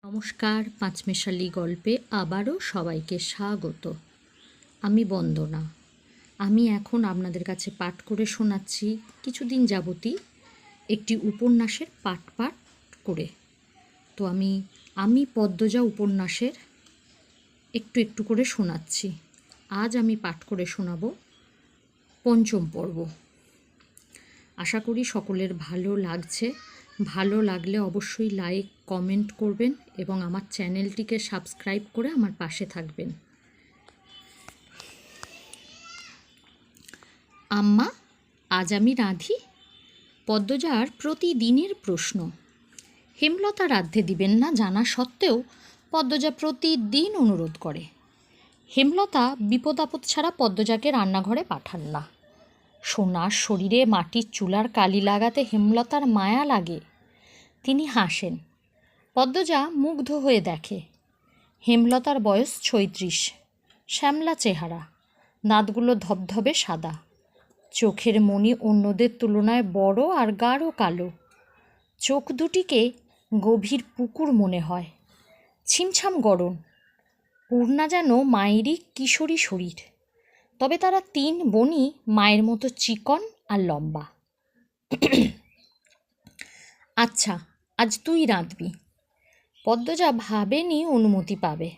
নমস্কার, পাঁচমেশালি গল্পে আবারও সবাইকে স্বাগত। আমি বন্দনা। আমি এখন আপনাদের কাছে পাঠ করে শোনাচ্ছি কিছুদিন যাবতই একটি উপন্যাসের পাঠ করে। তো আমি পদ্মজা উপন্যাসের একটু একটু করে শোনাচ্ছি। আজ আমি পাঠ করে শোনাবো পঞ্চম পর্ব। আশা করি সকলের ভালো লাগছে। ভালো লাগলে অবশ্যই লাইক কমেন্ট করবেন এবং আমার চ্যানেলটিকে সাবস্ক্রাইব করে আমার পাশে থাকবেন। আম্মা, আজ আমি রাঁধি? পদ্মজার প্রতিদিনের প্রশ্ন। হেমলতা রাঁধতে দিবেন না জানা সত্ত্বেও পদ্মজা প্রতিদিন অনুরোধ করে। হেমলতা বিপদ আপদ ছাড়া পদ্মজাকে রান্নাঘরে পাঠান না। সোনার শরীরে মাটির চুলার কালি লাগাতে হেমলতার মায়া লাগে। তিনি হাসেন। পদ্মজা মুগ্ধ হয়ে দেখে। হেমলতার বয়স ৩৬, শ্যামলা চেহারা, দাঁতগুলো ধবধবে সাদা, চোখের মণি অন্যদের তুলনায় বড় আর গাঢ় কালো। চোখ দুটিকে গভীর পুকুর মনে হয়। ছিমছাম গড়ন, পূর্ণা যেন মায়েরই কিশোরী শরীর। তবে তারা ৩ বোনই মায়ের মতো চিকন আর লম্বা। আচ্ছা, আজ তুই রাঁধবি। পদ্মজা ভাবেনি অনুমতি পাবে।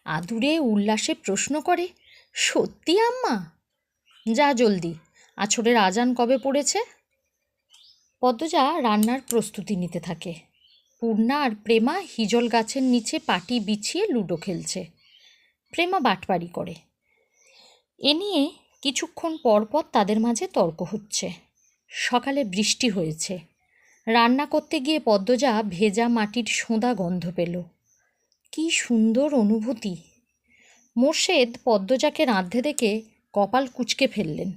আদুরে উল্লাসে প্রশ্ন করে, সত্যি আম্মা? যা জলদি, আছরের আজান কবে পড়েছে? পদ্মজা রান্নার প্রস্তুতি নিতে থাকে। পূর্ণা আর প্রেমা হিজল গাছের নিচে পাটি বিছিয়ে লুডো খেলছে। প্রেমা বাটপাড়ি করে। এ নিয়ে কিছুক্ষণ পর পর তাদের মাঝে তর্ক হচ্ছে। সকালে বৃষ্টি হয়েছে। রান্না করতে গিয়ে পদ্মজা ভেজা মাটির সোঁদা গন্ধ পেল। কি সুন্দর অনুভূতি! মোর্শেদ পদ্মজাকে রাঁধতে দেখে কপাল কুঁচকে ফেললেন।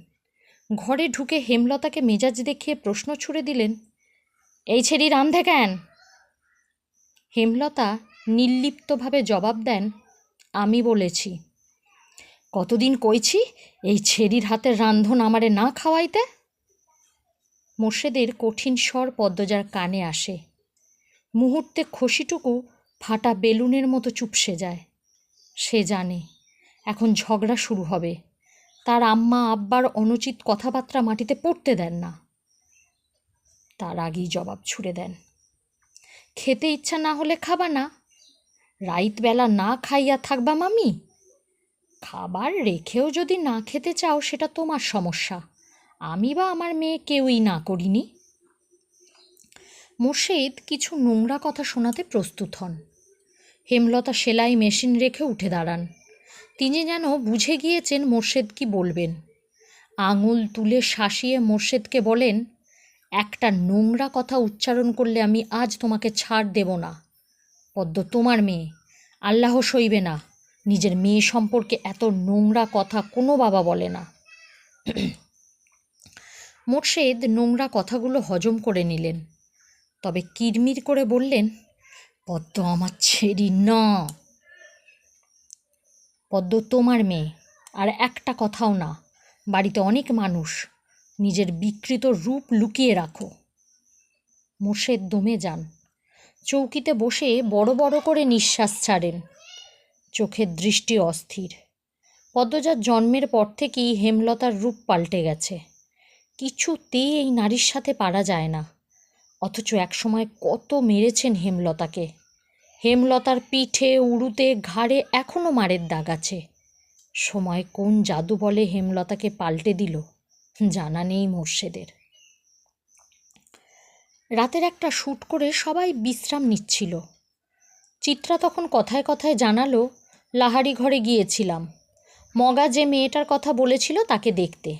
ঘরে ঢুকে হেমলতাকে মেজাজ দেখিয়ে প্রশ্ন ছুড়ে দিলেন, এই ছেড়ি রাঁধে কেন? হেমলতা নির্লিপ্তভাবে জবাব দেন, আমি বলেছি। কতদিন কইছি এই ছেড়ির হাতের রান্ধন আমারে না খাওয়াইতে? মোর্শেদের কঠিন স্বর পদ্মজার কানে আসে। মুহূর্তে খসিটুকু ফাটা বেলুনের মতো চুপসে যায়। সে জানে এখন ঝগড়া শুরু হবে। তার আম্মা আব্বার অনুচিত কথাবার্তা মাটিতে পড়তে দেন না। তার আগেই জবাব ছুড়ে দেন, খেতে ইচ্ছা না হলে খাবা না? রাইতবেলা না খাইয়া থাকবা মামি? খাবার রেখেও যদি না খেতে চাও সেটা তোমার সমস্যা। আমি বা আমার মেয়ে কেউই না করিনি। মোর্শেদ কিছু নোংরা কথা শোনাতে প্রস্তুত হন। হেমলতা সেলাই মেশিন রেখে উঠে দাঁড়ান। তিনি যেন বুঝে গিয়েছেন মোর্শেদ কি বলবেন। আঙুল তুলে শাসিয়ে মোর্শেদকে বলেন, একটা নোংরা কথা উচ্চারণ করলে আমি আজ তোমাকে ছাড় দেব না। পদ্ম তোমার মেয়ে, আল্লাহ সইবে না। নিজের মেয়ে সম্পর্কে এত নোংরা কথা কোনো বাবা বলে না। মোর্শেদ নোংরা কথাগুলো হজম করে নিলেন। তবে কিরমির করে বললেন, পদ্ম আমার ছেড়ি না। পদ্ম তোমার মেয়ে, আর একটা কথাও না। বাড়িতে অনেক মানুষ, নিজের বিকৃত রূপ লুকিয়ে রাখো। মোর্শেদ দমে যান। চৌকিতে বসে বড় বড় করে নিঃশ্বাস ছাড়েন। চোখের দৃষ্টি অস্থির। পদ্মজার জন্মের পর থেকেই হেমলতার রূপ পাল্টে গেছে। কিছুতেই এই নারীর সাথে পারা যায় না। অথচ একসময় কত মেরেছেন হেমলতাকে। হেমলতার পিঠে উড়ুতে ঘাড়ে এখনও মারের দাগ আছে। সময় কোন জাদু বলে হেমলতাকে পাল্টে দিল জানা নেই মোর্শেদের। রাতের একটা শ্যুট করে সবাই বিশ্রাম নিচ্ছিল। চিত্রা তখন কথায় কথায় জানালো, লাহারি ঘরে গিয়েছিলাম। মগা যে মেয়েটার কথা বলেছিল তাকে দেখতে।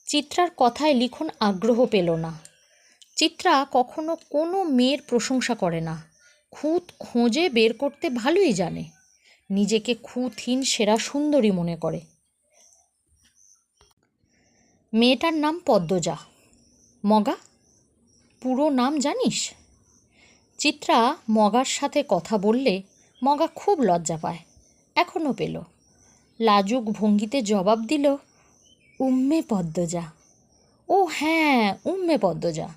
চিত্রার কথায় লিখন আগ্রহ পেল না। চিত্রা কখনো কোনো মেয়ের প্রশংসা করে না। খুঁত খোঁজে বের করতে ভালোই জানে। নিজেকে খুঁতহীন সেরা সুন্দরী মনে করে। মেয়েটার নাম পদ্মজা। মগা? পুরো নাম জানিস? চিত্রা মগার সাথে কথা বললে মগা খুব লজ্জা পায়, এখনও পেল। লাজুক ভঙ্গিতে জবাব দিল, উম্মে পদ্মজা। ও হ্যাঁ, উম্মে পদ্মজা।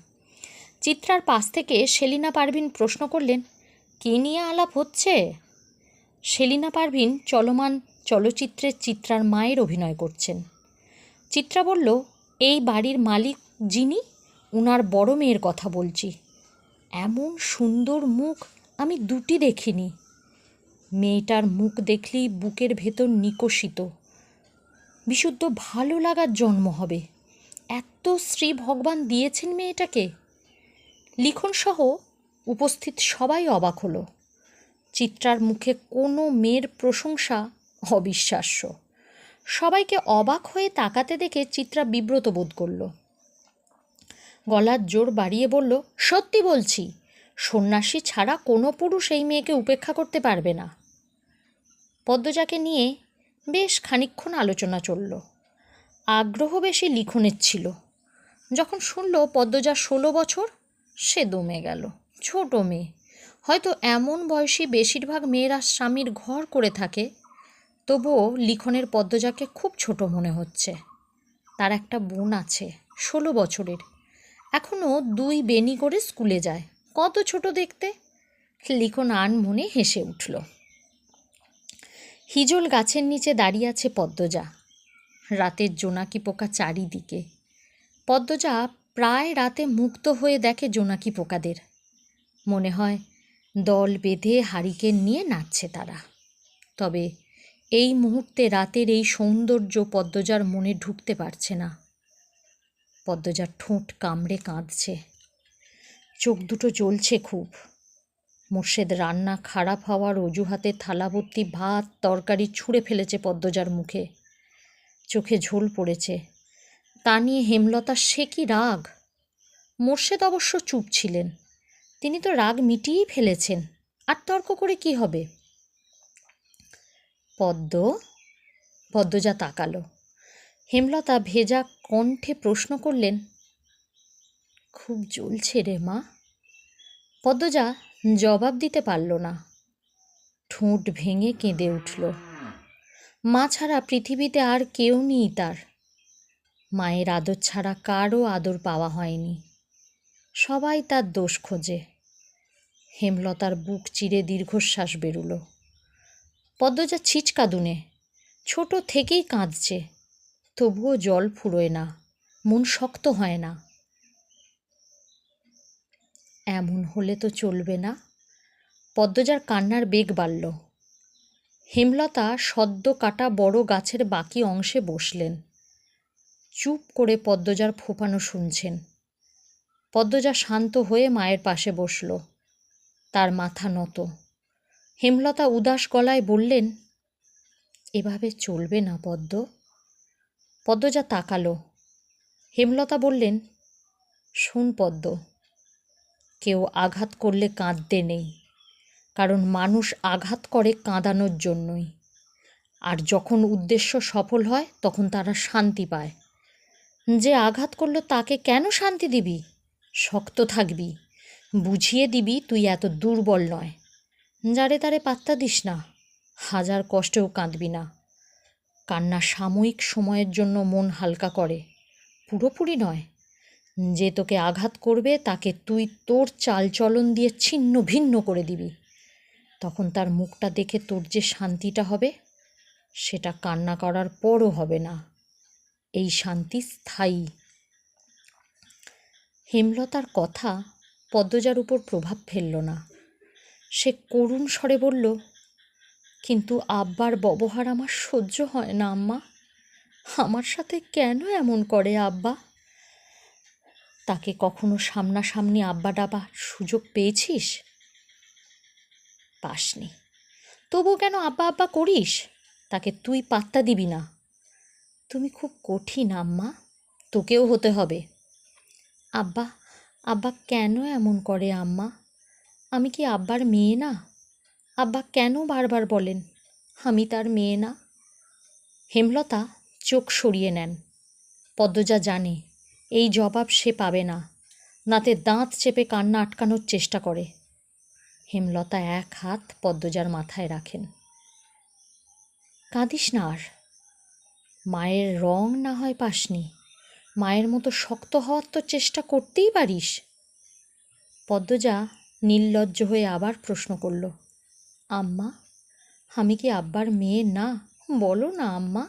চিত্রার পাশ থেকে সেলিনা পারভিন প্রশ্ন করলেন, কে নিয়ে আলাপ হচ্ছে? সেলিনা পারভিন চলমান চলচ্চিত্রের চিত্রার মায়ের অভিনয় করছেন। চিত্রা বলল, এই বাড়ির মালিক যিনি, উনার বড় মেয়ের কথা বলছি। এমন সুন্দর মুখ আমি দুটি দেখিনি। মেয়েটার মুখ দেখলেই বুকের ভেতর নিকষিত বিশুদ্ধ ভালো লাগার জন্ম হবে। এত শ্রী ভগবান দিয়েছেন মেয়েটাকে। লিখনসহ উপস্থিত সবাই অবাক হলো। চিত্রার মুখে কোনো মেয়ের প্রশংসা অবিশ্বাস্য। সবাইকে অবাক হয়ে তাকাতে দেখে চিত্রা বিব্রত বোধ করল। গলার জোর বাড়িয়ে বলল, সত্যি বলছি, সন্ন্যাসী ছাড়া কোনো পুরুষ এই মেয়েকে উপেক্ষা করতে পারবে না। পদ্মজাকে নিয়ে বেশ খানিকক্ষণ আলোচনা চলল। আগ্রহ বেশি লিখনের ছিল। যখন শুনল পদ্মজা 16 বছর, সে দমে গেল। ছোট মেয়ে, হয়তো এমন বয়সী বেশিরভাগ মেয়েরা স্বামীর ঘর করে থাকে, তবুও লিখনের পদ্মজাকে খুব ছোট মনে হচ্ছে। তার একটা বোন আছে 16 বছরের, এখনও 2 বেনি করে স্কুলে যায়। কত ছোট দেখতে। লিখন আনমনে হেসে উঠল। হিজল গাছের নিচে দাঁড়িয়ে আছে পদ্মজা। রাতের জোনাকি পোকা চারিদিকে। পদ্মজা প্রায় রাতে মুক্ত হয়ে দেখে জোনাকি পোকাদের। মনে হয় দল বেঁধে হারিকেন নিয়ে নাচছে তারা। তবে এই মুহূর্তে রাতের এই সৌন্দর্য পদ্মজার মনে ঢুকতে পারছে না। পদ্মজার ঠোঁট কামড়ে কাঁদছে, চোখ দুটো জ্বলছে খুব। মোর্শেদ রান্না খারাপ হওয়ার অজুহাতে থালাভর্তি ভাত তরকারি ছুঁড়ে ফেলেছে পদ্মজার মুখে। চোখে ঝোল পড়েছে। তা নিয়ে হেমলতার সে কি রাগ! মোর্শেদ অবশ্য চুপ ছিলেন। তিনি তো রাগ মিটিয়েই ফেলেছেন, আর তর্ক করে কি হবে? পদ্মজা তাকালো। হেমলতা ভেজা কণ্ঠে প্রশ্ন করলেন, খুব জ্বলছে রে মা? পদ্মজা জবাব দিতে পারল না। ঠোঁট ভেঙে কেঁদে উঠল। মা ছাড়া পৃথিবীতে আর কেউ নেই তার। মায়ের আদর ছাড়া কারও আদর পাওয়া হয়নি। সবাই তার দোষ খোঁজে। হেমলতার বুক চিরে দীর্ঘশ্বাস বেরুল। পদ্মজা ছিচকাদুনে, ছোট থেকেই কাঁদছে, তবুও জল ফুরোয় না, মন শক্ত হয় না। এমন হলে তো চলবে না। পদ্মজার কান্নার বেগ বাড়ল। হেমলতা সদ্য কাটা বড় গাছের বাকি অংশে বসলেন। চুপ করে পদ্মজার ফোঁপানো শুনছেন। পদ্মজা শান্ত হয়ে মায়ের পাশে বসল। তার মাথা নত। হেমলতা উদাস গলায় বললেন, এভাবে চলবে না পদ্ম। পদ্মজা তাকালো। হেমলতা বললেন, শোন পদ্ম, কেউ আঘাত করলে কাঁদতে নেই, কারণ মানুষ আঘাত করে কাঁদানোর জন্যই। আর যখন উদ্দেশ্য সফল হয় তখন তারা শান্তি পায়। যে আঘাত করলো তাকে কেন শান্তি দিবি? শক্ত থাকবি, বুঝিয়ে দিবি তুই এত দুর্বল নয়। যারে তারে পাত্তা দিস না, হাজার কষ্টেও কাঁদবি না। কান্না সাময়িক সময়ের জন্য মন হালকা করে, পুরোপুরি নয়। যে তোকে আঘাত করবে তাকে তুই তোর চালচলন দিয়ে ছিন্ন ভিন্ন করে দিবি। তখন তার মুখটা দেখে তোর যে শান্তিটা হবে, সেটা কান্না করার পরও হবে না। এই শান্তি স্থায়ী। হেমলতার কথা পদ্মজার উপর প্রভাব ফেলল না। সে করুণ স্বরে বলল, কিন্তু আব্বার ব্যবহার আমার সহ্য হয় না আম্মা। আমার সাথে কেন এমন করে আব্বা? তাকে কখনো সামনাসামনি আব্বা ডাবার সুযোগ পেয়েছিস? পাসনি। তবু কেন আব্বা আব্বা করিস? তাকে তুই পাত্তা দিবি না। তুমি খুব কঠিন আম্মা, তোকেও হতে হবে। আব্বা আব্বা কেন এমন করে আম্মা? আমি কি আব্বার মেয়ে না? আব্বা কেন বারবার বলেন আমি তার মেয়ে না? হেমলতা চোখ সরিয়ে নেন। পদ্মজা জানে এই জবাব সে পাবে না। দাঁতে দাঁত চেপে কান্না আটকানোর চেষ্টা করে। হেমলতা এক হাত পদ্মজার মাথায় রাখেন। কাঁদিস না আর। মায়ের রং না হয় পাসনি, মায়ের মতো শক্ত হওয়ার তো চেষ্টা করতেই পারিস। পদ্মজা নির্লজ্জ হয়ে আবার প্রশ্ন করল, আম্মা, আমি কি আব্বার মেয়ে না? বলো না আম্মা।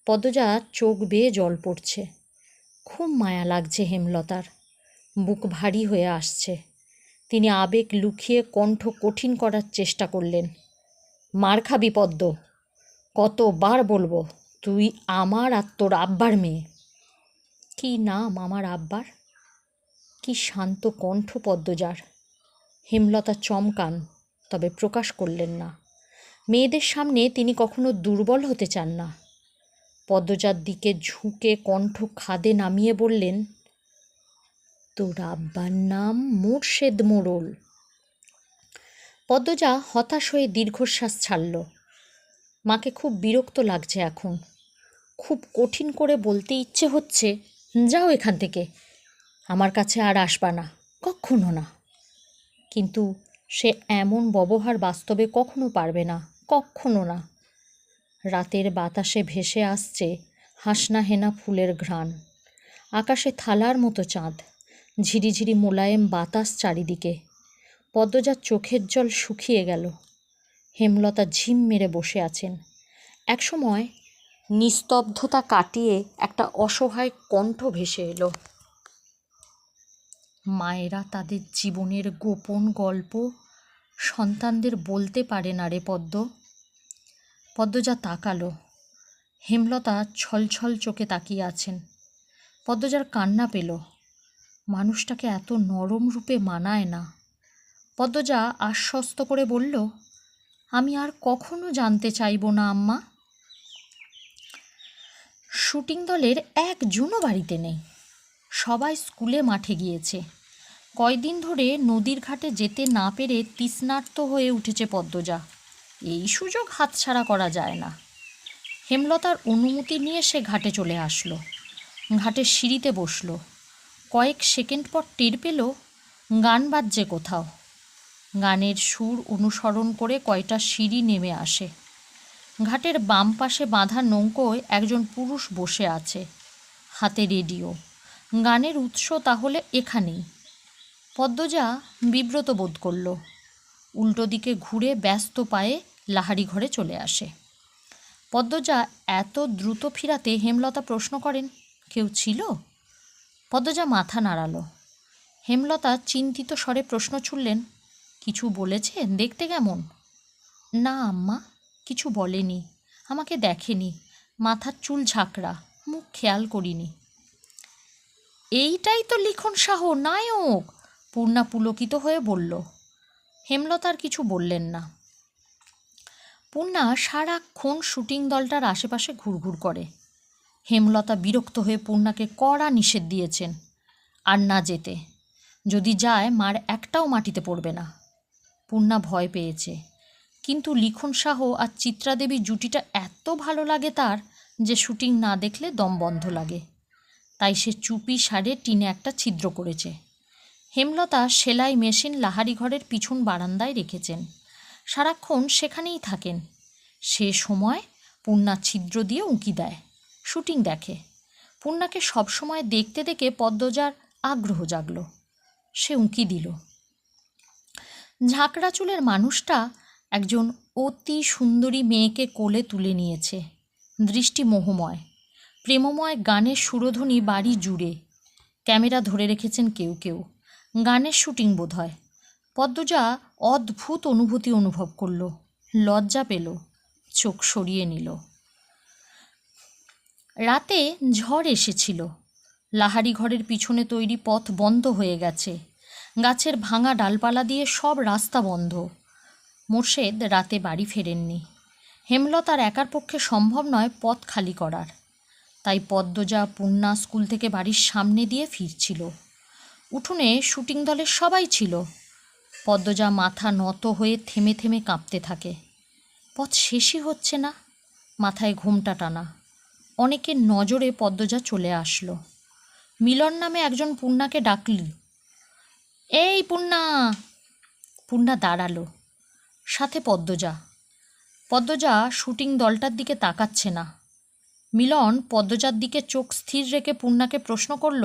পদ্মজা চোখ বেয়ে জল পড়ছে। খুব মায়া লাগছে হেমলতার। বুক ভারী হয়ে আসছে। তিনি আবেগ লুকিয়ে কণ্ঠ কঠিন করার চেষ্টা করলেন। মার খাবি পদ্ম, কতবার বলবো তুই আমার আর তোর আব্বার মেয়ে। কি নাম আমার আব্বার? কি শান্ত কণ্ঠ পদ্মজার। হেমলতা চমকান, তবে প্রকাশ করলেন না। মেয়েদের সামনে তিনি কখনো দুর্বল হতে চান না। পদ্মজার দিকে ঝুঁকে কণ্ঠ খাদে নামিয়ে বললেন, তোর আব্বার নাম মোর্শেদ মোড়ল। পদ্মজা হতাশ হয়ে দীর্ঘশ্বাস ছাড়ল। মাকে খুব বিরক্ত লাগছে এখন। খুব কঠিন করে বলতে ইচ্ছে হচ্ছে, যাও এখান থেকে, আমার কাছে আর আসবা না, কক্ষনো না। কিন্তু সে এমন ব্যবহার বাস্তবে কখনো পারবে না, কক্ষনো না। রাতের বাতাসে ভেসে আসছে হাসনা হেনা ফুলের ঘ্রাণ। আকাশে থালার মতো চাঁদ, ঝিরিঝিরি মোলায়েম বাতাস চারিদিকে। পদ্মজার চোখের জল শুকিয়ে গেল। হেমলতা ঝিম মেরে বসে আছেন। একসময় নিস্তব্ধতা কাটিয়ে একটা অসহায় কণ্ঠ ভেসে এলো, মায়েরা তাদের জীবনের গোপন গল্প সন্তানদের বলতে পারে না রে পদ্ম। পদ্মজা তাকালো। হেমলতা ছলছল চোখে তাকিয়ে আছেন। পদ্মজার কান্না পেল। মানুষটাকে এত নরম রূপে মানায় না। পদ্মজা আশ্বস্ত করে বলল, আমি আর কখনো জানতে চাইব না আম্মা। শুটিং দলের একজনও বাড়িতে নেই। সবাই স্কুলে মাঠে গিয়েছে। কয়দিন ধরে নদীর ঘাটে যেতে না পেরে তৃষ্ণার্ত হয়ে উঠেছে পদ্মজা। এই সুযোগ হাতছাড়া করা যায় না। হেমলতার অনুমতি নিয়ে সে ঘাটে চলে আসলো। ঘাটের সিঁড়িতে বসলো। কয়েক সেকেন্ড পর টের পেল গান বাজছে কোথাও। গানের সুর অনুসরণ করে কয়টা সিঁড়ি নেমে আসে। ঘাটের বাম পাশে বাঁধা নৌকোয় একজন পুরুষ বসে আছে, হাতে রেডিও। গানের উৎস তাহলে এখানেই। পদ্মজা বিব্রত বোধ করল। উল্টো দিকে ঘুরে ব্যস্ত পায়ে লাহারি ঘরে চলে আসে। পদ্মজা এত দ্রুত ফিরাতে হেমলতা প্রশ্ন করেন, কেউ ছিল? পদ্মজা মাথা নাড়ালো। হেমলতা চিন্তিত স্বরে প্রশ্ন ছুড়লেন, কিছু বলেছে? দেখতে কেমন? না আম্মা, কিছু বলেনি। আমাকে দেখেনি। মাথার চুল ঝাঁকড়া, মুখ খেয়াল করিনি। এইটাই তো লিখন সাহ, নায়ক, পূর্ণা পুলকিত হয়ে বলল। হেমলতার কিছু বললেন না। পূর্ণা সারাক্ষণ শুটিং দলটার আশেপাশে ঘুরঘুর করে। হেমলতা বিরক্ত হয়ে পূর্ণাকে কড়া নিষেধ দিয়েছেন আর না যেতে। যদি যায় মার একটাও মাটিতে পড়বে না। পূর্ণা ভয় পেয়েছে। কিন্তু লিখন সাহ আর চিত্রাদেবী জুটিটা এত ভালো লাগে তার যে শুটিং না দেখলে দম বন্ধ লাগে। তাই সে চুপি সারে টিনে একটা ছিদ্র করেছে। হেমলতা সেলাই মেশিন লাহারি ঘরের পিছন বারান্দায় রেখেছেন। সারাক্ষণ সেখানেই থাকেন। সে সময় পূর্ণা ছিদ্র দিয়ে উঁকি দেয়, শুটিং দেখে। পূর্ণাকে সবসময় দেখতে দেখে পদ্মজার আগ্রহ জাগল। সে উঁকি দিল। ঝাঁকড়া চুলের মানুষটা একজন অতি সুন্দরী মেয়েকে কোলে তুলে নিয়েছে। দৃষ্টি মোহময়, প্রেমময় গানের সুরধ্বনি বাড়ি জুড়ে। ক্যামেরা ধরে রেখেছেন কেউ কেউ। গানের শুটিং বোধ হয়। পদ্মজা অদ্ভুত অনুভূতি অনুভব করল। লজ্জা পেল, চোখ সরিয়ে নিল। রাতে ঝড় এসেছিল। লাহারি ঘরের পিছনে তৈরি পথ বন্ধ হয়ে গেছে। গাছের ভাঙা ডালপালা দিয়ে সব রাস্তা বন্ধ। মোর্শেদ রাতে বাড়ি ফেরেননি। হেমলতার একার পক্ষে সম্ভব নয় পথ খালি করার। তাই পদ্মজা পূর্ণা স্কুল থেকে বাড়ির সামনে দিয়ে ফিরছিল। উঠোনে শুটিং দলের সবাই ছিল। পদ্মজা মাথা নত হয়ে থেমে থেমে কাঁপতে থাকে। পথ শেষই হচ্ছে না। মাথায় ঘোমটা টানা। অনেকের নজরে পদ্মজা চলে আসলো। মিলন নামে একজন পূর্ণাকে ডাকল, এই পূর্ণা। পূর্ণা দাঁড়ালো, সাথে পদ্মজা। পদ্মজা শুটিং দলটার দিকে তাকাচ্ছে না। মিলন পদ্মজার দিকে চোখ স্থির রেখে পূর্ণাকে প্রশ্ন করল,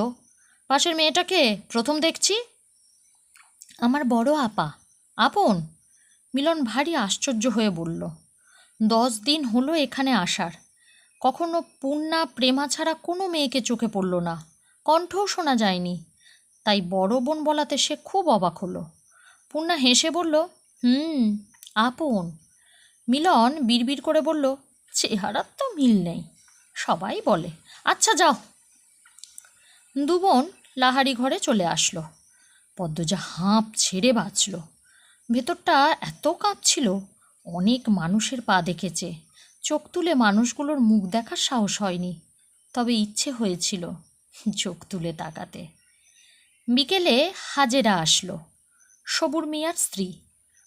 পাশের মেয়েটাকে প্রথম দেখছি? আমার বড় আপা। আপন? মিলন ভারী আশ্চর্য হয়ে বলল, 10 দিন হলো এখানে আসার। কখনো পূর্ণা প্রেমা ছাড়া কোনো মেয়েকে চোখে পড়ল না, কণ্ঠও শোনা যায়নি। তাই বড় বোন বলাতে সে খুব অবাক হলো। পূর্ণা হেসে বলল, আপন। মিলন বিড়বিড় করে বলল, চেহারার তো মিল নেই, সবাই বলে। আচ্ছা যাও। দু বোন লাহারি ঘরে চলে আসলো। পদ্মজা হাঁপ ছেড়ে বাঁচল। ভেতরটা এত কাঁপছিল, অনেক মানুষের পা দেখেছে, চোখ তুলে মানুষগুলোর মুখ দেখার সাহস হয়নি, তবে ইচ্ছে হয়েছিল চোখ তুলে তাকাতে। বিকেলে হাজেরা আসলো, সবুর মিয়ার স্ত্রী।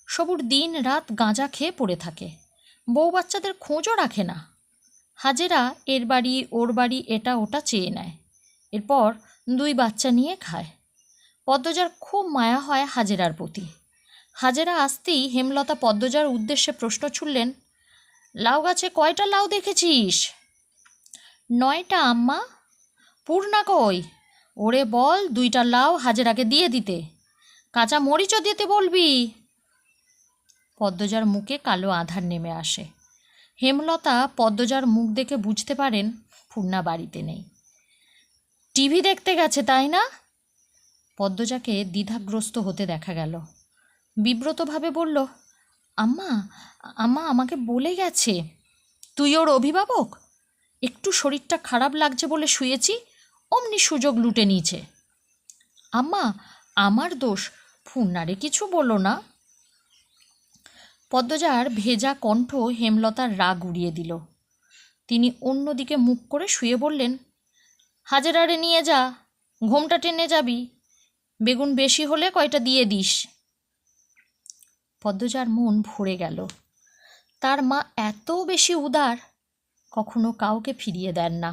সবুর দিন রাত গাঁজা খেয়ে পড়ে থাকে, বউ বাচ্চাদের খোঁজও রাখে না। হাজেরা এর বাড়ি ওর বাড়ি এটা ওটা চেয়ে নেয়, এরপর 2 বাচ্চা নিয়ে খায়। পদ্মজার খুব মায়া হয় হাজেরার প্রতি। হাজেরা আসতেই হেমলতা পদ্মজার উদ্দেশ্যে প্রশ্ন ছুড়লেন, লাউ গাছে কয়টা লাউ দেখেছিস? 9টা আম্মা। পূর্ণা কই? ওরে বল 2টা লাউ হাজেরাকে দিয়ে দিতে, কাঁচা মরিচও দিতে বলবি। পদ্মজার মুখে কালো আঁধার নেমে আসে। হেমলতা পদ্মজার মুখ দেখে বুঝতে পারেন পূর্ণা বাড়িতে নেই। টিভি দেখতে গেছে তাই না? পদ্মজাকে দ্বিধাগ্রস্ত হতে দেখা গেল। বিব্রতভাবে বলল, আম্মা আম্মা আমাকে বলে গেছে তুই ওর অভিভাবক। একটু শরীরটা খারাপ লাগছে বলে শুয়েছি, অমনি সুযোগ লুটে নিয়েছে। আম্মা আমার দোষ, পূর্ণারে কিছু বলো না। পদ্মজার ভেজা কণ্ঠ হেমলতার রাগ উড়িয়ে দিল। তিনি অন্যদিকে মুখ করে শুয়ে বললেন, হাজেরারে নিয়ে যা, ঘোমটা টেনে যাবি, বেগুন বেশি হলে কয়টা দিয়ে দিস। পদ্মজার মন ভরে গেল। তার মা এত বেশি উদার, কখনো কাউকে ফিরিয়ে দেন না।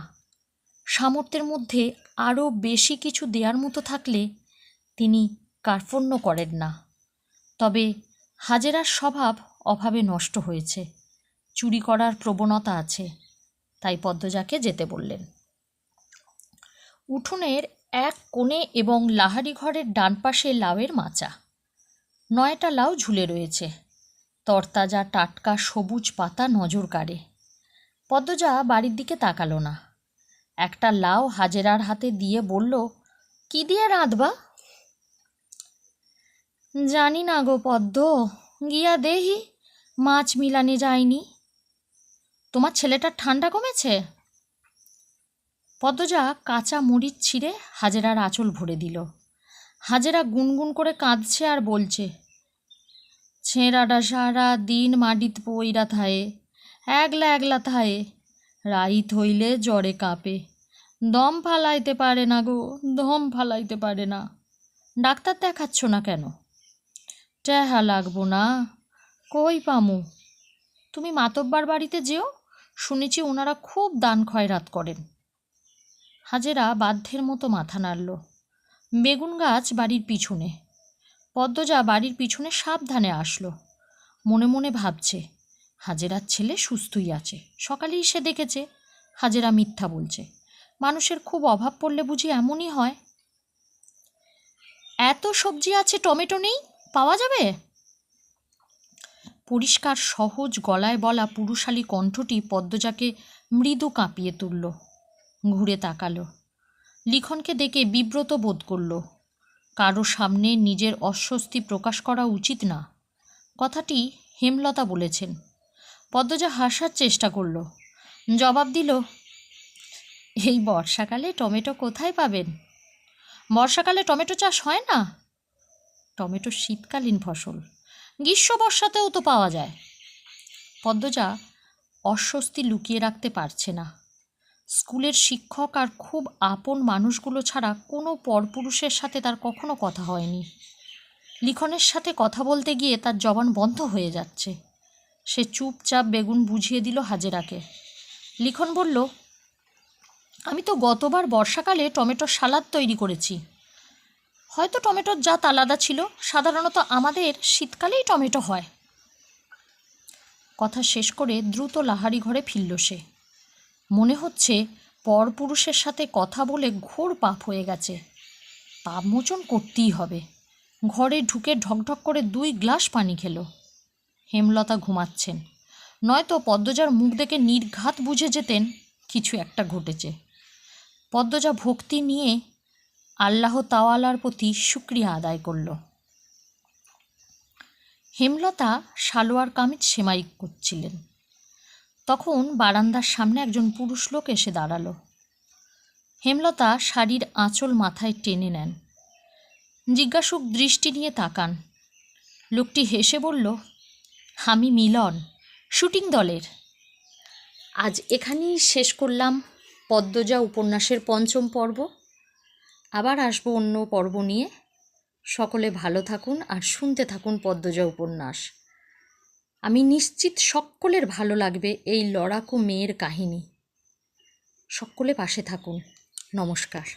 সামর্থ্যের মধ্যে আরও বেশি কিছু দেওয়ার মতো থাকলে তিনি কার্পণ্য করেন না। তবে হাজেরার স্বভাব অভাবে নষ্ট হয়েছে, চুরি করার প্রবণতা আছে, তাই পদ্মজাকে যেতে বললেন। উঠোনের এক কোণে এবং লাহারি ঘরের ডান পাশে লাউয়ের মাচা। 9টা লাউ ঝুলে রয়েছে, তরতাজা টাটকা সবুজ পাতা নজর কাড়ে। পদ্মজা বাড়ির দিকে তাকালো না। একটা লাউ হাজেরার হাতে দিয়ে বলল, কি দিয়ে রাঁধবা? জানি না গো পদ্ম, গিয়া দেহি, মাছ মিলানে যায়নি। তোমার ছেলেটার ঠান্ডা কমেছে? পদ্মজা কাঁচা মরিচ ছিঁড়ে হাজেরার আঁচল ভরে দিল। হাজেরা গুনগুন করে কাঁদছে আর বলছে, ছেঁড়াটা সারা দিন মাটিত পইরা থায়ে, একলা একলা থায়ে, রাইত হইলে জ্বরে কাঁপে, দম ফালাইতে পারে না গো, দম ফালাইতে পারে না। ডাক্তার দেখাচ্ছ না কেন? টেহা লাগবো না, কই পামু? তুমি মাতব্বার বাড়িতে যেও, শুনেছি ওনারা খুব দান খয়রাত করেন। হাজেরা বাধ্যের মতো মাথা নাড়ল। বেগুন গাছ বাড়ির পিছনে। পদ্মজা বাড়ির পিছনে সাবধানে আসলো। মনে মনে ভাবছে, হাজেরার ছেলে সুস্থই আছে, সকালেই সে দেখেছে। হাজেরা মিথ্যা বলছে, মানুষের খুব অভাব পড়লে বুঝি এমনই হয়। এত সবজি আছে, টমেটো নেই, পাওয়া যাবে? পরিষ্কার সহজ গলায় বলা পুরুষালী কণ্ঠটি পদ্মজাকে মৃদু কাঁপিয়ে তুলল। ঘুরে তাকালো। লিখনকে দেখে বিব্রত বোধ করল। কারো সামনে নিজের অস্বস্তি প্রকাশ করা উচিত না, কথাটি হেমলতা বলেছেন। পদ্মজা হাসার চেষ্টা করল, জবাব দিল, এই বর্ষাকালে টমেটো কোথায় পাবেন? বর্ষাকালে টমেটো চাষ হয় না। টমেটো শীতকালীন ফসল, গ্রীষ্ম বর্ষাতেও তো পাওয়া যায়। পদ্মজা অস্বস্তি লুকিয়ে রাখতে পারছে না। স্কুলের শিক্ষক আর খুব আপন মানুষগুলো ছাড়া কোনো পরপুরুষের সাথে তার কখনো কথা হয়নি। লিখনের সাথে কথা বলতে গিয়ে তার জবান বন্ধ হয়ে যাচ্ছে। সে চুপচাপ বেগুন বুঝিয়ে দিল হাজেরাকে। লিখন বলল, আমি তো গতবার বর্ষাকালে টমেটোর সালাদ তৈরি করেছি। হয়তো টমেটোর জাত আলাদা ছিল, সাধারণত আমাদের শীতকালেই টমেটো হয়। কথা শেষ করে দ্রুত লাহারি ঘরে ফিরল সে। মনে হচ্ছে পরপুরুষের সাথে কথা বলে ঘোর পাপ হয়ে গেছে, পাপ মোচন করতেই হবে। ঘরে ঢুকে ঢকঢক করে 2 গ্লাস পানি খেল। হেমলতা ঘুমাচ্ছেন, নয়তো পদ্মজার মুখ দেখে নির্ঘাত বুঝে যেতেন কিছু একটা ঘটেছে। পদ্মজা ভক্তি নিয়ে আল্লাহ তাআলার প্রতি শুকরিয়া আদায় করল। হেমলতা সালোয়ার কামিজ সেমাই করছিলেন। তখন বারান্দার সামনে একজন পুরুষ লোক এসে দাঁড়ালো। হেমলতা শাড়ির আঁচল মাথায় টেনে নেন, জিজ্ঞাসুক দৃষ্টি নিয়ে তাকান। লোকটি হেসে বলল, আমি মিলন, শুটিং দলের। আজ এখানেই শেষ করলাম পদ্মজা উপন্যাসের 5ম পর্ব। আবার আসবো অন্য পর্ব নিয়ে। সকলে ভালো থাকুন আর শুনতে থাকুন পদ্মজা উপন্যাস। আমি নিশ্চিত সকলের ভালো লাগবে এই লড়াকু মেয়ের কাহিনী। সকলে পাশে থাকুন। নমস্কার।